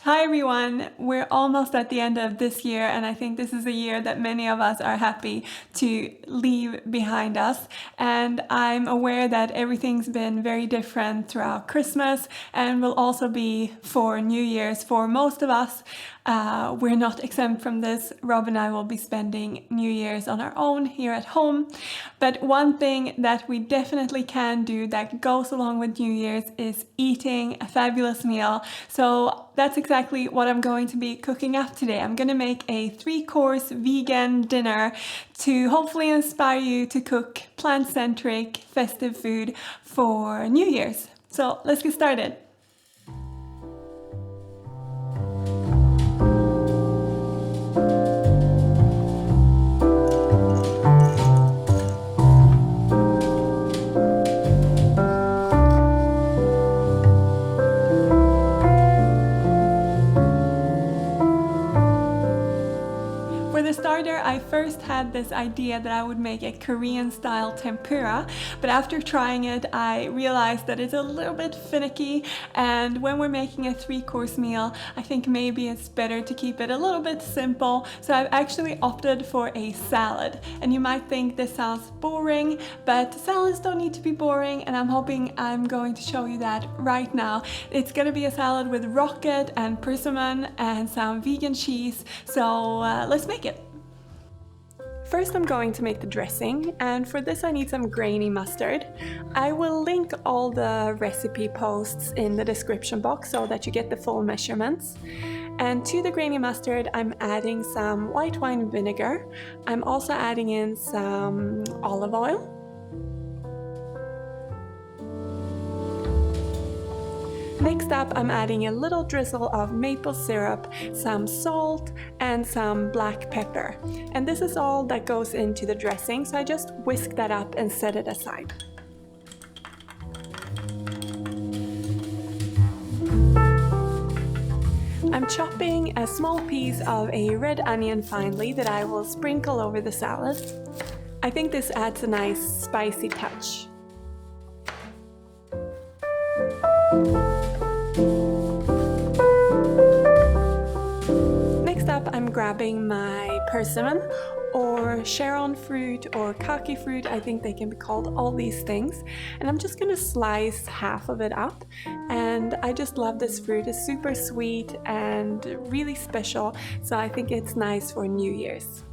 Hi everyone! We're almost at the end of this year, and I think this is a year that many of us are happy to leave behind us. And I'm aware that everything's been very different throughout Christmas and will also be for New Year's for most of us. We're not exempt from this. Rob and I will be spending New Year's on our own here at home. But one thing that we definitely can do that goes along with New Year's is eating a fabulous meal. So that's exactly what I'm going to be cooking up today. I'm going to make a 3-course vegan dinner to hopefully inspire you to cook plant-centric festive food for New Year's. So let's get started. I first had this idea that I would make a Korean style tempura, but after trying it I realized that it's a little bit finicky, and when we're making a 3-course meal I think maybe it's better to keep it a little bit simple. So I've actually opted for a salad, and you might think this sounds boring, but salads don't need to be boring, and I'm hoping I'm going to show you that right now. It's gonna be a salad with rocket and persimmon and some vegan cheese, so let's make it. First I'm going to make the dressing, and for this I need some grainy mustard. I will link all the recipe posts in the description box so that you get the full measurements. And to the grainy mustard I'm adding some white wine vinegar. I'm also adding in some olive oil. Next up, I'm adding a little drizzle of maple syrup, some salt, and some black pepper. And this is all that goes into the dressing, so I just whisk that up and set it aside. I'm chopping a small piece of a red onion finely that I will sprinkle over the salad. I think this adds a nice spicy touch. Next up, I'm grabbing my persimmon or Sharon fruit or kaki fruit. I think they can be called all these things. And I'm just gonna slice half of it up. And I just love this fruit. It's super sweet and really special. So I think it's nice for New Year's.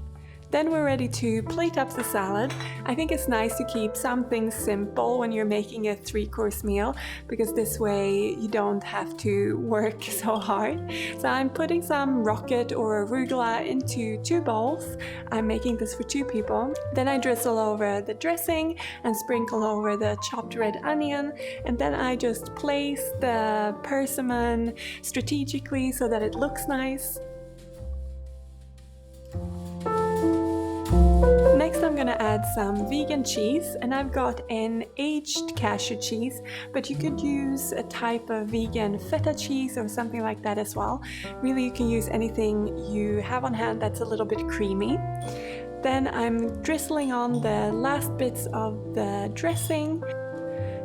Then we're ready to plate up the salad. I think it's nice to keep some things simple when you're making a 3-course meal, because this way you don't have to work so hard. So I'm putting some rocket or arugula into 2 bowls. I'm making this for 2 people. Then I drizzle over the dressing and sprinkle over the chopped red onion, and then I just place the persimmon strategically so that it looks nice. Next I'm gonna add some vegan cheese, and I've got an aged cashew cheese, but you could use a type of vegan feta cheese or something like that as well. Really, you can use anything you have on hand that's a little bit creamy. Then I'm drizzling on the last bits of the dressing.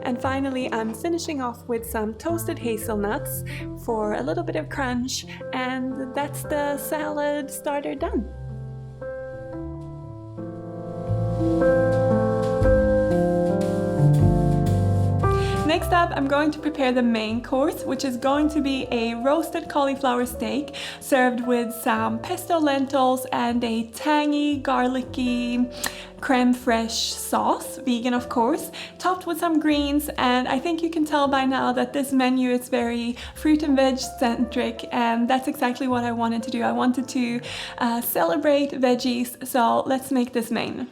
And finally, I'm finishing off with some toasted hazelnuts for a little bit of crunch, and that's the salad starter done. Next up, I'm going to prepare the main course, which is going to be a roasted cauliflower steak served with some pesto lentils and a tangy, garlicky creme fraiche sauce, vegan of course, topped with some greens. And I think you can tell by now that this menu is very fruit and veg centric, and that's exactly what I wanted to do. I wanted to celebrate veggies, so let's make this main.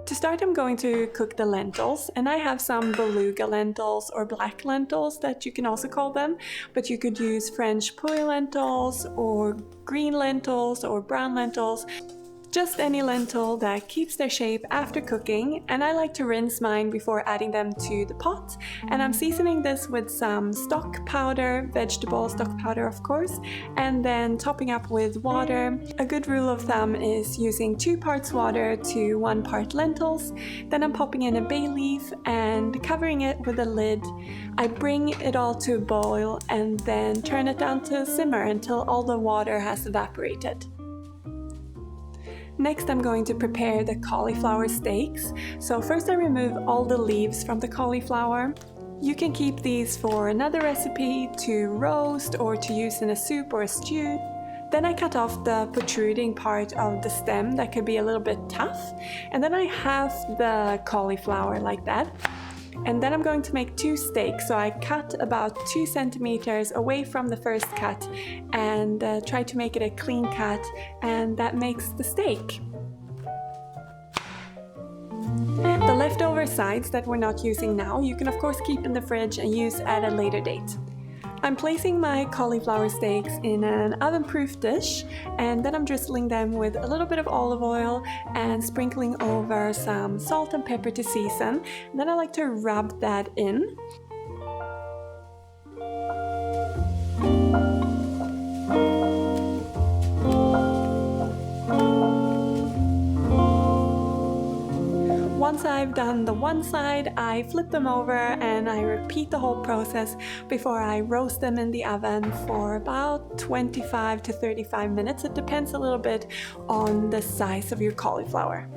To start, I'm going to cook the lentils, and I have some beluga lentils or black lentils that you can also call them, but you could use French puy lentils or green lentils or brown lentils. Just any lentil that keeps their shape after cooking, and I like to rinse mine before adding them to the pot. And I'm seasoning this with some stock powder, vegetable stock powder of course, and then topping up with water. A good rule of thumb is using 2 parts water to 1 part lentils. Then I'm popping in a bay leaf and covering it with a lid. I bring it all to a boil and then turn it down to simmer until all the water has evaporated. Next I'm going to prepare the cauliflower steaks. So first I remove all the leaves from the cauliflower. You can keep these for another recipe to roast or to use in a soup or a stew. Then I cut off the protruding part of the stem that could be a little bit tough, and then I halve the cauliflower like that. And then I'm going to make 2 steaks, so I cut about 2 centimeters away from the first cut and try to make it a clean cut, and that makes the steak. The leftover sides that we're not using now, you can of course keep in the fridge and use at a later date. I'm placing my cauliflower steaks in an oven-proof dish, and then I'm drizzling them with a little bit of olive oil and sprinkling over some salt and pepper to season. And then I like to rub that in. Once I've done the one side, I flip them over and I repeat the whole process before I roast them in the oven for about 25 to 35 minutes. It depends a little bit on the size of your cauliflower.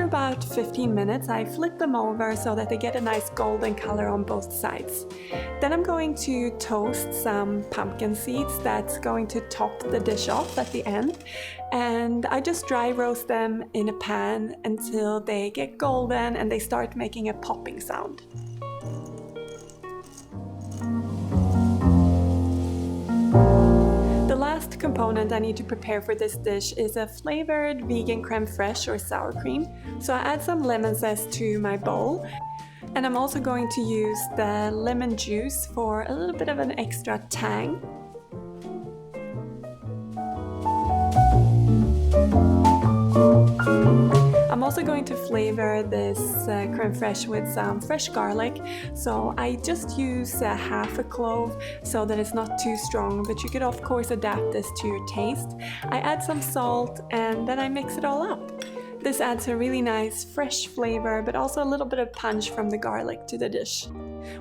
About 15 minutes, I flip them over so that they get a nice golden color on both sides. Then I'm going to toast some pumpkin seeds. That's going to top the dish off at the end. And I just dry roast them in a pan until they get golden and they start making a popping sound. The last component I need to prepare for this dish is a flavored vegan creme fraiche or sour cream. So I add some lemon zest to my bowl, and I'm also going to use the lemon juice for a little bit of an extra tang. I'm also going to flavor this creme fraiche with some fresh garlic, so I just use half a clove so that it's not too strong, but you could of course adapt this to your taste. I add some salt and then I mix it all up. This adds a really nice fresh flavor, but also a little bit of punch from the garlic to the dish.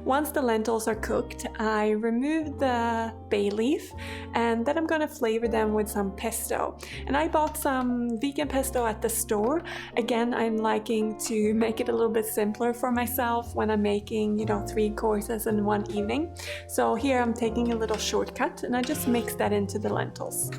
Once the lentils are cooked, I remove the bay leaf and then I'm going to flavor them with some pesto. And I bought some vegan pesto at the store. Again, I'm liking to make it a little bit simpler for myself when I'm making, 3 courses in one evening. So here I'm taking a little shortcut and I just mix that into the lentils.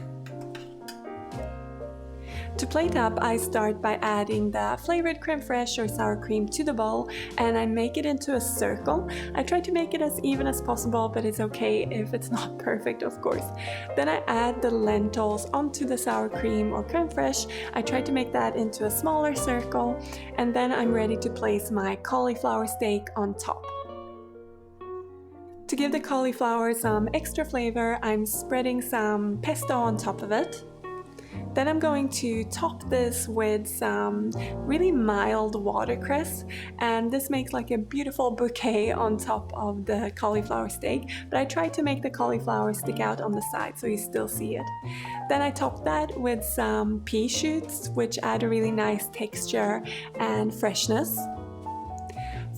To plate up, I start by adding the flavored creme fraiche or sour cream to the bowl, and I make it into a circle. I try to make it as even as possible, but it's okay if it's not perfect, of course. Then I add the lentils onto the sour cream or creme fraiche. I try to make that into a smaller circle, and then I'm ready to place my cauliflower steak on top. To give the cauliflower some extra flavor, I'm spreading some pesto on top of it. Then I'm going to top this with some really mild watercress, and this makes like a beautiful bouquet on top of the cauliflower steak, but I try to make the cauliflower stick out on the side so you still see it. Then I top that with some pea shoots, which add a really nice texture and freshness.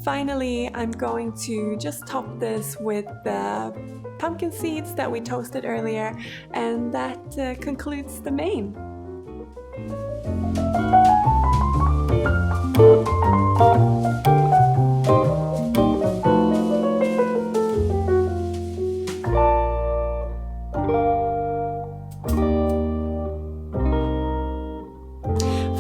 Finally, I'm going to just top this with the pumpkin seeds that we toasted earlier, and that concludes the main.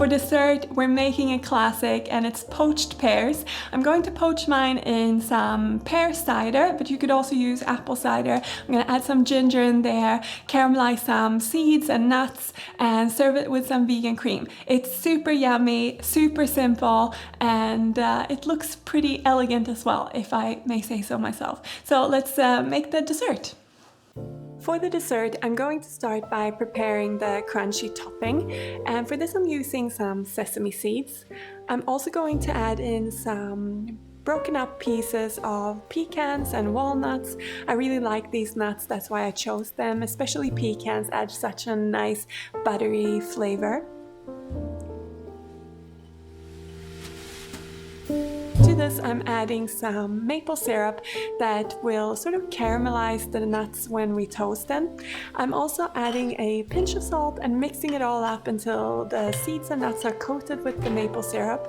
For dessert, we're making a classic and it's poached pears. I'm going to poach mine in some pear cider, but you could also use apple cider. I'm going to add some ginger in there, caramelize some seeds and nuts, and serve it with some vegan cream. It's super yummy, super simple, and it looks pretty elegant as well, if I may say so myself. So let's make the dessert. For the dessert, I'm going to start by preparing the crunchy topping, and for this I'm using some sesame seeds. I'm also going to add in some broken up pieces of pecans and walnuts. I really like these nuts, that's why I chose them, especially pecans add such a nice buttery flavor. To this I'm adding some maple syrup that will sort of caramelize the nuts when we toast them. I'm also adding a pinch of salt and mixing it all up until the seeds and nuts are coated with the maple syrup.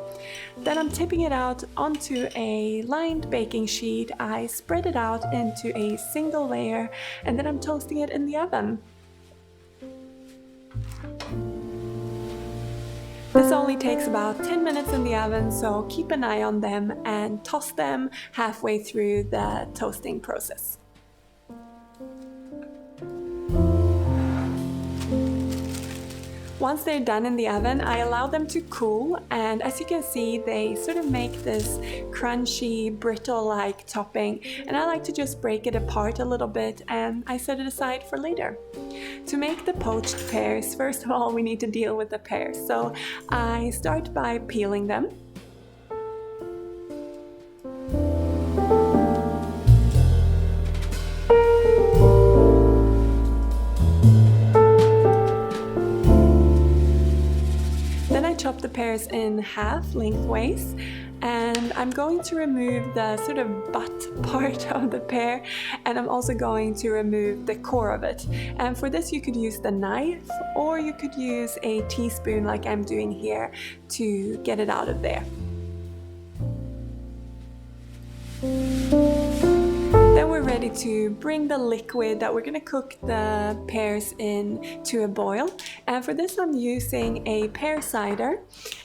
Then I'm tipping it out onto a lined baking sheet. I spread it out into a single layer and then I'm toasting it in the oven. This only takes about 10 minutes in the oven, so keep an eye on them and toss them halfway through the toasting process. Once they're done in the oven, I allow them to cool, and as you can see, they sort of make this crunchy, brittle-like topping, and I like to just break it apart a little bit and I set it aside for later. To make the poached pears, first of all, we need to deal with the pears. So I start by peeling them. Chop the pears in half lengthways, and I'm going to remove the sort of butt part of the pear, and I'm also going to remove the core of it. And for this you could use the knife or you could use a teaspoon like I'm doing here to get it out of there. Then we're ready to bring the liquid that we're going to cook the pears in to a boil. And for this I'm using a pear cider.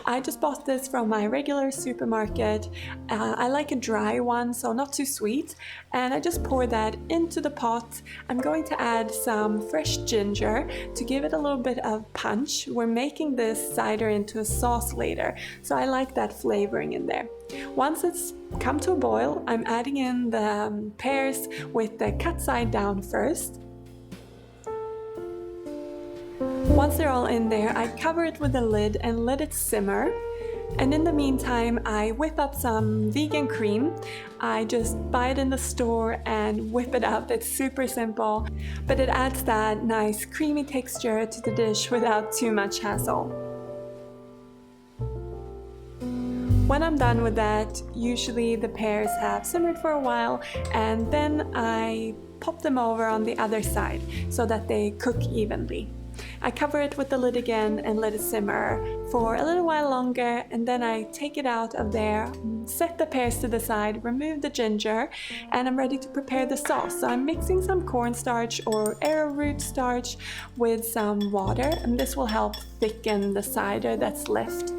I just bought this from my regular supermarket. I like a dry one, so not too sweet. And I just pour that into the pot. I'm going to add some fresh ginger to give it a little bit of punch. We're making this cider into a sauce later, so I like that flavoring in there. Once it's come to a boil, I'm adding in the pears with the cut side down first. Once they're all in there, I cover it with a lid and let it simmer. And in the meantime, I whip up some vegan cream. I just buy it in the store and whip it up. It's super simple, but it adds that nice creamy texture to the dish without too much hassle. When I'm done with that, usually the pears have simmered for a while, and then I pop them over on the other side so that they cook evenly. I cover it with the lid again and let it simmer for a little while longer, and then I take it out of there, set the pears to the side, remove the ginger, and I'm ready to prepare the sauce. So I'm mixing some cornstarch or arrowroot starch with some water, and this will help thicken the cider that's left.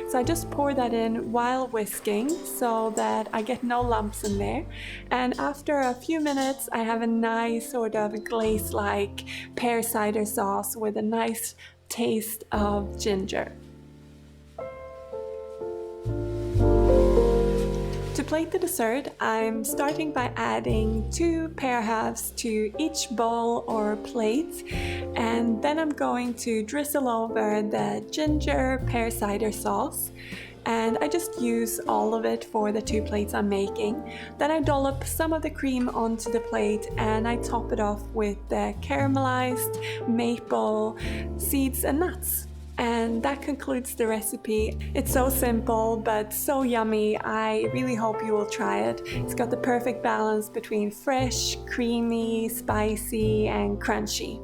So I just pour that in while whisking so that I get no lumps in there. And after a few minutes, I have a nice sort of glaze-like pear cider sauce with a nice taste of ginger. To plate the dessert, I'm starting by adding 2 pear halves to each bowl or plate, and then I'm going to drizzle over the ginger pear cider sauce, and I just use all of it for the 2 plates I'm making. Then I dollop some of the cream onto the plate and I top it off with the caramelized maple seeds and nuts. And that concludes the recipe. It's so simple but so yummy. I really hope you will try it. It's got the perfect balance between fresh, creamy, spicy and crunchy.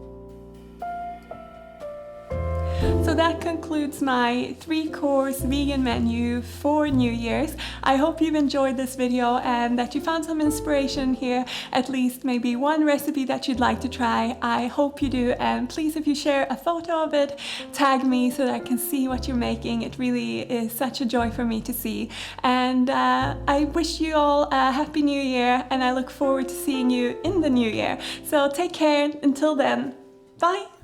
So So that concludes my 3-course vegan menu for New Year's. I hope you've enjoyed this video and that you found some inspiration here, at least maybe one recipe that you'd like to try. I hope you do, and please, if you share a photo of it, tag me so that I can see what you're making. It really is such a joy for me to see. And I wish you all a happy new year, and I look forward to seeing you in the new year. So take care until then. Bye!